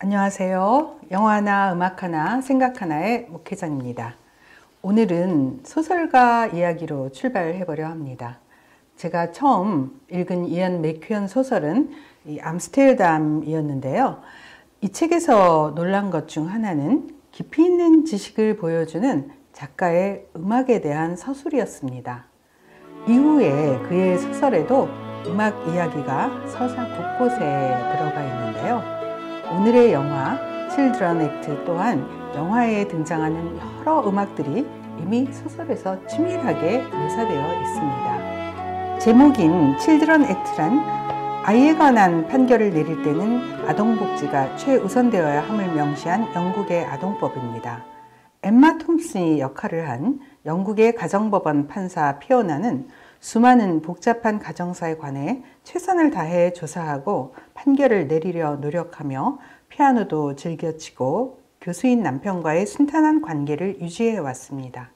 안녕하세요. 영화 하나, 음악 하나, 생각 하나의 목회장입니다. 오늘은 소설가 이야기로 출발해 보려 합니다. 제가 처음 읽은 이안 맥큐언 소설은 암스테르담이었는데요. 이 책에서 놀란 것 중 하나는 깊이 있는 지식을 보여주는 작가의 음악에 대한 서술이었습니다. 이후에 그의 소설에도 음악 이야기가 서사 곳곳에 들어가 있는데요. 오늘의 영화 Children Act 또한 영화에 등장하는 여러 음악들이 이미 소설에서 치밀하게 묘사되어 있습니다. 제목인 Children Act란 아이에 관한 판결을 내릴 때는 아동복지가 최우선되어야 함을 명시한 영국의 아동법입니다. 엠마 톰슨이 역할을 한 영국의 가정법원 판사 피오나는 수많은 복잡한 가정사에 관해 최선을 다해 조사하고 판결을 내리려 노력하며 피아노도 즐겨치고 교수인 남편과의 순탄한 관계를 유지해 왔습니다.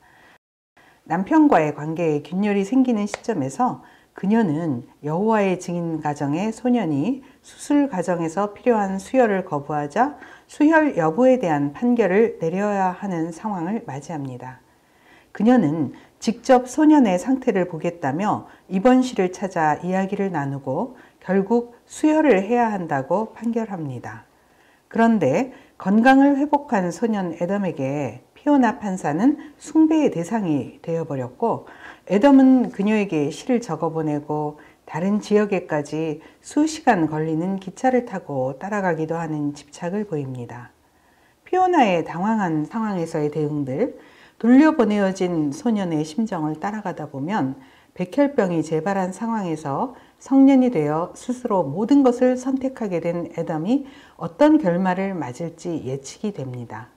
남편과의 관계에 균열이 생기는 시점에서 그녀는 여호와의 증인 가정의 소년이 수술 과정에서 필요한 수혈을 거부하자 수혈 여부에 대한 판결을 내려야 하는 상황을 맞이합니다. 그녀는 직접 소년의 상태를 보겠다며 입원실을 찾아 이야기를 나누고 결국 수혈을 해야 한다고 판결합니다. 그런데 건강을 회복한 소년 애덤에게 피오나 판사는 숭배의 대상이 되어버렸고 애덤은 그녀에게 시를 적어보내고 다른 지역에까지 수시간 걸리는 기차를 타고 따라가기도 하는 집착을 보입니다. 피오나의 당황한 상황에서의 대응들, 돌려보내어진 소년의 심정을 따라가다 보면 백혈병이 재발한 상황에서 성년이 되어 스스로 모든 것을 선택하게 된 애덤이 어떤 결말을 맞을지 예측이 됩니다.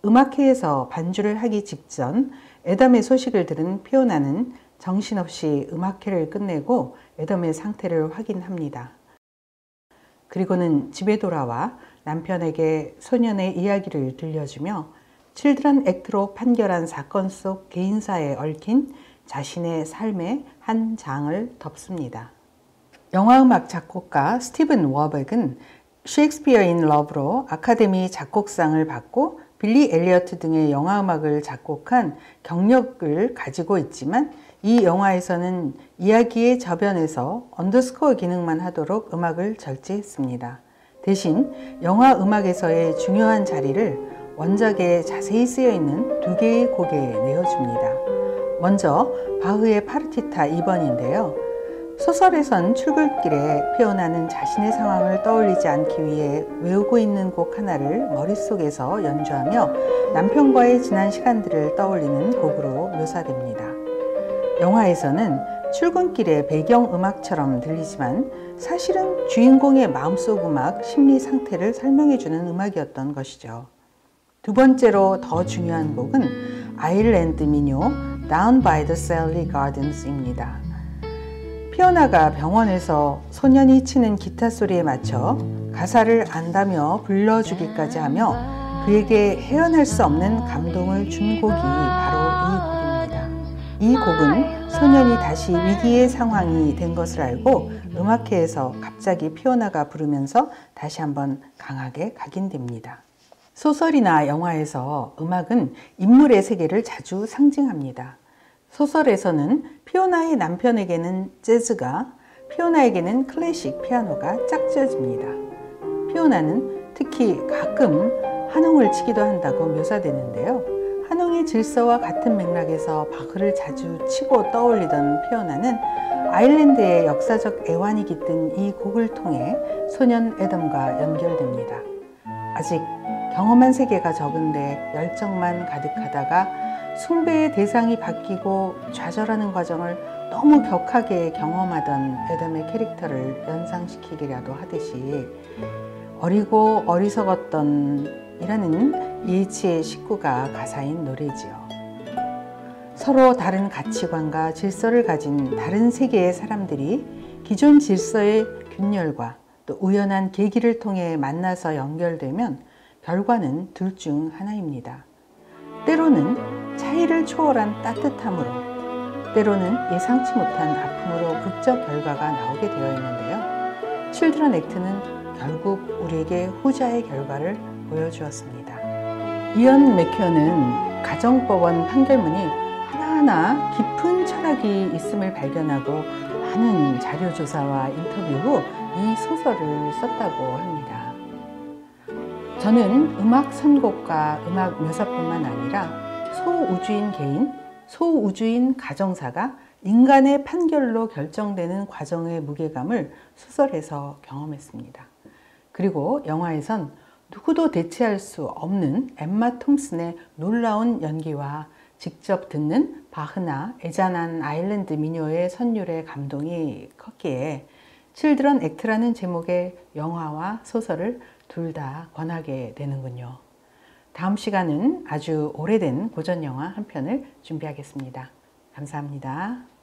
음악회에서 반주를 하기 직전 애덤의 소식을 들은 피오나는 정신없이 음악회를 끝내고 애덤의 상태를 확인합니다. 그리고는 집에 돌아와 남편에게 소년의 이야기를 들려주며 칠드런 액트로 판결한 사건 속 개인사에 얽힌 자신의 삶의 한 장을 덮습니다. 영화음악 작곡가 스티븐 워백은 셰익스피어 인 러브로 아카데미 작곡상을 받고 빌리 엘리어트 등의 영화음악을 작곡한 경력을 가지고 있지만 이 영화에서는 이야기의 저변에서 언더스코어 기능만 하도록 음악을 절제했습니다. 대신 영화 음악에서의 중요한 자리를 원작에 자세히 쓰여 있는 두 개의 곡에 내어줍니다. 먼저 바흐의 파르티타 2번인데요. 소설에선 출근길에 피오나는 자신의 상황을 떠올리지 않기 위해 외우고 있는 곡 하나를 머릿속에서 연주하며 남편과의 지난 시간들을 떠올리는 곡으로 묘사됩니다. 영화에서는 출근길의 배경음악처럼 들리지만 사실은 주인공의 마음속 음악, 심리 상태를 설명해주는 음악이었던 것이죠. 두 번째로 더 중요한 곡은 아일랜드 민요 Down by the Salley Gardens입니다. 피오나가 병원에서 소년이 치는 기타 소리에 맞춰 가사를 안다며 불러주기까지 하며 그에게 헤어날 수 없는 감동을 준 곡이 바로 이 곡입니다. 이 곡은 소년이 다시 위기의 상황이 된 것을 알고 음악회에서 갑자기 피오나가 부르면서 다시 한번 강하게 각인됩니다. 소설이나 영화에서 음악은 인물의 세계를 자주 상징합니다. 소설에서는 피오나의 남편에게는 재즈가, 피오나에게는 클래식 피아노가 짝지어집니다. 피오나는 특히 가끔 한홍을 치기도 한다고 묘사되는데요. 한홍의 질서와 같은 맥락에서 바흐를 자주 치고 떠올리던 피오나는 아일랜드의 역사적 애환이 깃든 이 곡을 통해 소년 애덤과 연결됩니다. 아직 경험한 세계가 적은데 열정만 가득하다가 숭배의 대상이 바뀌고 좌절하는 과정을 너무 격하게 경험하던 애덤의 캐릭터를 연상시키기라도 하듯이 어리고 어리석었던 이라는 예치의 식구가 가사인 노래지요. 서로 다른 가치관과 질서를 가진 다른 세계의 사람들이 기존 질서의 균열과 또 우연한 계기를 통해 만나서 연결되면 결과는 둘 중 하나입니다. 때로는 차이를 초월한 따뜻함으로, 때로는 예상치 못한 아픔으로 극적 결과가 나오게 되어 있는데요. 칠드런 액트는 결국 우리에게 후자의 결과를 보여주었습니다. 이언 맥케어는 가정법원 판결문이 하나하나 깊은 철학이 있음을 발견하고 많은 자료 조사와 인터뷰 후 이 소설을 썼다고 합니다. 저는 음악 선곡과 음악 묘사뿐만 아니라 소우주인 개인, 소우주인 가정사가 인간의 판결로 결정되는 과정의 무게감을 소설에서 경험했습니다. 그리고 영화에선 누구도 대체할 수 없는 엠마 톰슨의 놀라운 연기와 직접 듣는 바흐나 애잔한 아일랜드 민요의 선율에 감동이 컸기에 칠드런 액트라는 제목의 영화와 소설을 둘 다 권하게 되는군요. 다음 시간은 아주 오래된 고전 영화 한 편을 준비하겠습니다. 감사합니다.